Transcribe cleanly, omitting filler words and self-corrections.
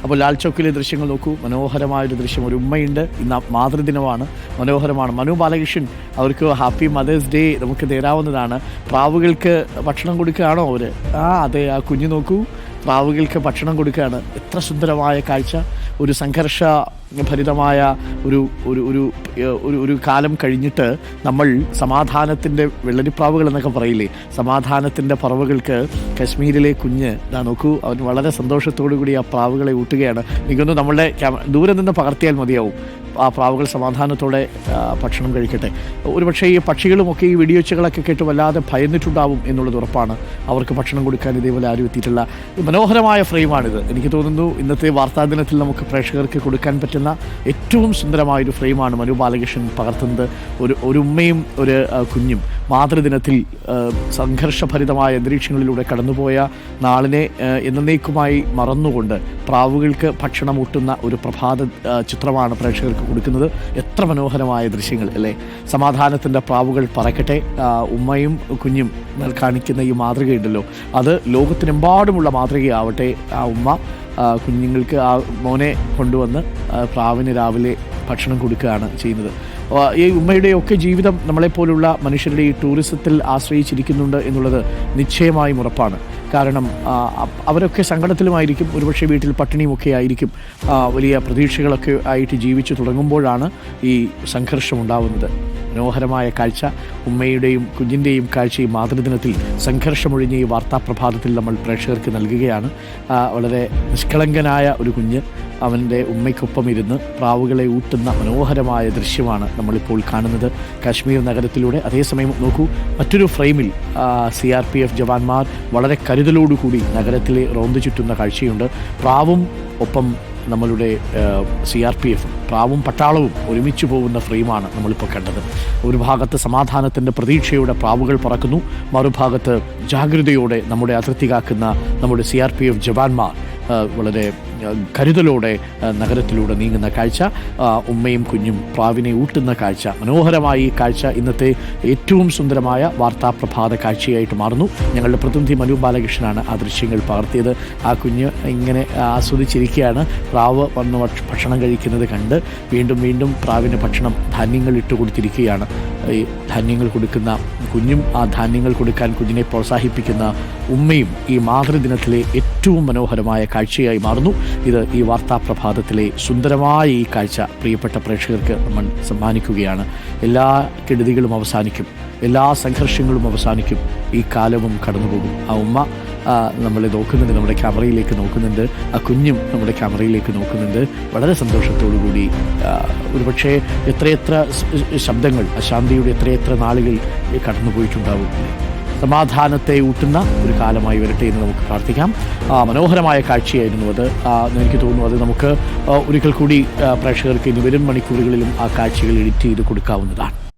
അപ്പോൾ ലാൽ ചൗക്കിലെ ദൃശ്യങ്ങൾ നോക്കൂ, മനോഹരമായൊരു ദൃശ്യം. ഒരു ഉമ്മയുണ്ട്, ഇന്ന് മാതൃദിനമാണ്, മനോഹരമാണ്. മനു ബാലകൃഷ്ണൻ അവർക്ക് ഹാപ്പി മദേഴ്സ് ഡേ നമുക്ക് നേരാവുന്നതാണ്. പ്രാവുകൾക്ക് ഭക്ഷണം കൊടുക്കുകയാണോ അവർ? അതെ, ആ കുഞ്ഞു നോക്കൂ, പ്രാവുകൾക്ക് ഭക്ഷണം കൊടുക്കുകയാണ്. എത്ര സുന്ദരമായ കാഴ്ച. ഒരു സംഘർഷ ഭരിതമായ ഒരു ഒരു ഒരു ഒരു കാലം കഴിഞ്ഞിട്ട് നമ്മൾ സമാധാനത്തിൻ്റെ വെള്ളരിപ്രാവുകൾ എന്നൊക്കെ പറയില്ലേ, സമാധാനത്തിൻ്റെ പറവകൾക്ക് കശ്മീരിലെ കുഞ്ഞ് നോക്കൂ, അവൻ വളരെ സന്തോഷത്തോടു കൂടി ആ പ്രാവുകളെ ഊട്ടുകയാണ്. എനിക്കൊന്ന് നമ്മളുടെ ദൂരെ നിന്ന് പകർത്തിയാൽ മതിയാവും. ആ പ്രാവുകൾ സമാധാനത്തോടെ ഭക്ഷണം കഴിക്കട്ടെ. ഒരുപക്ഷെ ഈ പക്ഷികളുമൊക്കെ ഈ വെടിയൊച്ചകളൊക്കെ കേട്ട് വല്ലാതെ ഭയന്നിട്ടുണ്ടാവും എന്നുള്ളത് ഉറപ്പാണ്. അവർക്ക് ഭക്ഷണം കൊടുക്കാൻ ഇതേപോലെ ആരും എത്തിയിട്ടില്ല. മനോഹരമായ ഫ്രെയിമാണിത്. എനിക്ക് തോന്നുന്നു ഇന്നത്തെ വാർത്താ ദിനത്തിൽ നമുക്ക് പ്രേക്ഷകർക്ക് കൊടുക്കാൻ പറ്റുന്ന ഏറ്റവും സുന്ദരമായൊരു ഫ്രെയിമാണ് മനു ബാലകൃഷ്ണൻ പകർത്തുന്നത്. ഒരു ഉമ്മയും ഒരു കുഞ്ഞും മാതൃദിനത്തിൽ സംഘർഷഭരിതമായ അന്തരീക്ഷങ്ങളിലൂടെ കടന്നുപോയ നാളിനെ എന്നേക്കുമായി മറന്നുകൊണ്ട് പ്രാവുകൾക്ക് ഭക്ഷണം ഊട്ടുന്ന ഒരു പ്രഭാത ചിത്രമാണ് പ്രേക്ഷകർക്ക് കൊടുക്കുന്നത്. എത്ര മനോഹരമായ ദൃശ്യങ്ങൾ അല്ലേ. സമാധാനത്തിൻ്റെ പ്രാവുകൾ പറക്കട്ടെ. ഉമ്മയും കുഞ്ഞും കാണിക്കുന്ന ഈ മാതൃകയുണ്ടല്ലോ, അത് ലോകത്തിനെമ്പാടുമുള്ള മാതൃകയാവട്ടെ. ആ ഉമ്മ കുഞ്ഞുങ്ങൾക്ക് ആ മോനെ കൊണ്ടുവന്ന് പ്രാവിന് രാവിലെ ഭക്ഷണം കൊടുക്കുകയാണ് ചെയ്യുന്നത്. ഈ ഉമ്മയുടെയൊക്കെ ജീവിതം നമ്മളെപ്പോലുള്ള മനുഷ്യരുടെ ഈ ടൂറിസത്തിൽ ആശ്രയിച്ചിരിക്കുന്നുണ്ട് എന്നുള്ളത് നിശ്ചയമായും ഉറപ്പാണ്. കാരണം അവരൊക്കെ സങ്കടത്തിലുമായിരിക്കും, ഒരുപക്ഷെ വീട്ടിൽ പട്ടിണിയുമൊക്കെ ആയിരിക്കും. വലിയ പ്രതീക്ഷകളൊക്കെ ആയിട്ട് ജീവിച്ചു തുടങ്ങുമ്പോഴാണ് ഈ സംഘർഷം ഉണ്ടാവുന്നത്. മനോഹരമായ കാഴ്ച, ഉമ്മയുടെയും കുഞ്ഞിൻ്റെയും കാഴ്ച ഈ മാതൃദിനത്തിൽ സംഘർഷമൊഴിഞ്ഞ ഈ വാർത്താപ്രഭാതത്തിൽ നമ്മൾ പ്രേക്ഷകർക്ക് നൽകുകയാണ്. വളരെ നിഷ്കളങ്കനായ ഒരു കുഞ്ഞ് അവൻ്റെ ഉമ്മയ്ക്കൊപ്പം ഇരുന്ന് പ്രാവുകളെ ഊട്ടുന്ന മനോഹരമായ ദൃശ്യമാണ് നമ്മളിപ്പോൾ കാണുന്നത് കാശ്മീർ നഗരത്തിലൂടെ. അതേസമയം നോക്കൂ, മറ്റൊരു ഫ്രെയിമിൽ CRPF ജവാന്മാർ വളരെ കരുതലോടുകൂടി നഗരത്തിലെ റോന്തു ചുറ്റുന്ന കാഴ്ചയുണ്ട്. പ്രാവും ഒപ്പം നമ്മളുടെ CRPF, പ്രാവും പട്ടാളവും ഒരുമിച്ച് പോകുന്ന ഫ്രെയിമാണ് നമ്മളിപ്പോൾ കണ്ടത്. ഒരു ഭാഗത്ത് സമാധാനത്തിൻ്റെ പ്രതീക്ഷയോടെ പ്രാവുകൾ പറക്കുന്നു, മറുഭാഗത്ത് ജാഗ്രതയോടെ നമ്മുടെ അതിർത്തി കാക്കുന്ന നമ്മുടെ CRPF ജവാന്മാർ വളരെ കരുതലോടെ നഗരത്തിലൂടെ നീങ്ങുന്ന കാഴ്ച. ഉമ്മയും കുഞ്ഞും പ്രാവിനെ ഊട്ടുന്ന കാഴ്ച. മനോഹരമായി ഈ കാഴ്ച ഇന്നത്തെ ഏറ്റവും സുന്ദരമായ വാർത്താപ്രഭാത കാഴ്ചയായിട്ട് മാറുന്നു. ഞങ്ങളുടെ പ്രതിനിധി മനു ബാലകൃഷ്ണനാണ് ആ ദൃശ്യങ്ങൾ പകർത്തിയത്. ആ കുഞ്ഞ് ഇങ്ങനെ ആസ്വദിച്ചിരിക്കുകയാണ്. പ്രാവ് വന്ന് ഭക്ഷണം കഴിക്കുന്നത് കണ്ട് വീണ്ടും വീണ്ടും പ്രാവിന് ഭക്ഷണം ധാന്യങ്ങൾ ഇട്ട് കൊടുത്തിരിക്കുകയാണ്. ഈ ധാന്യങ്ങൾ കൊടുക്കുന്ന കുഞ്ഞും ആ ധാന്യങ്ങൾ കൊടുക്കാൻ കുഞ്ഞിനെ പ്രോത്സാഹിപ്പിക്കുന്ന ഉമ്മയും ഈ മാതൃദിനത്തിലെ ഏറ്റവും മനോഹരമായ കാഴ്ചയായി മാറുന്നു. ഇത് ഈ വാർത്താപ്രഭാതത്തിലെ സുന്ദരമായ ഈ കാഴ്ച പ്രിയപ്പെട്ട പ്രേക്ഷകർക്ക് നമ്മൾ സമ്മാനിക്കുകയാണ്. എല്ലാ കെടുതികളും അവസാനിക്കും, എല്ലാ സംഘർഷങ്ങളും അവസാനിക്കും, ഈ കാലവും കടന്നുപോകും. ആ ഉമ്മ നമ്മളെ നോക്കുന്നുണ്ട്, നമ്മുടെ ക്യാമറയിലേക്ക് നോക്കുന്നുണ്ട്. ആ കുഞ്ഞും നമ്മുടെ ക്യാമറയിലേക്ക് നോക്കുന്നുണ്ട്. വളരെ സന്തോഷത്തോടുകൂടി ഒരുപക്ഷെ എത്രയെത്ര ശബ്ദങ്ങൾ, അശാന്തിയുടെ എത്രയെത്ര നാളുകൾ കടന്നുപോയിട്ടുണ്ടാവും. സമാധാനത്തെ ഊട്ടുന്ന ഒരു കാലമായി വരട്ടെ എന്ന് നമുക്ക് പ്രാർത്ഥിക്കാം. മനോഹരമായ കാഴ്ചയായിരുന്നു അത്. എനിക്ക് തോന്നുന്നു അത് നമുക്ക് ഒരിക്കൽ കൂടി പ്രേക്ഷകർക്ക് ഇനി വരും മണിക്കൂറുകളിലും ആ കാഴ്ചകൾ എഡിറ്റ് ചെയ്ത് കൊടുക്കാവുന്നതാണ്.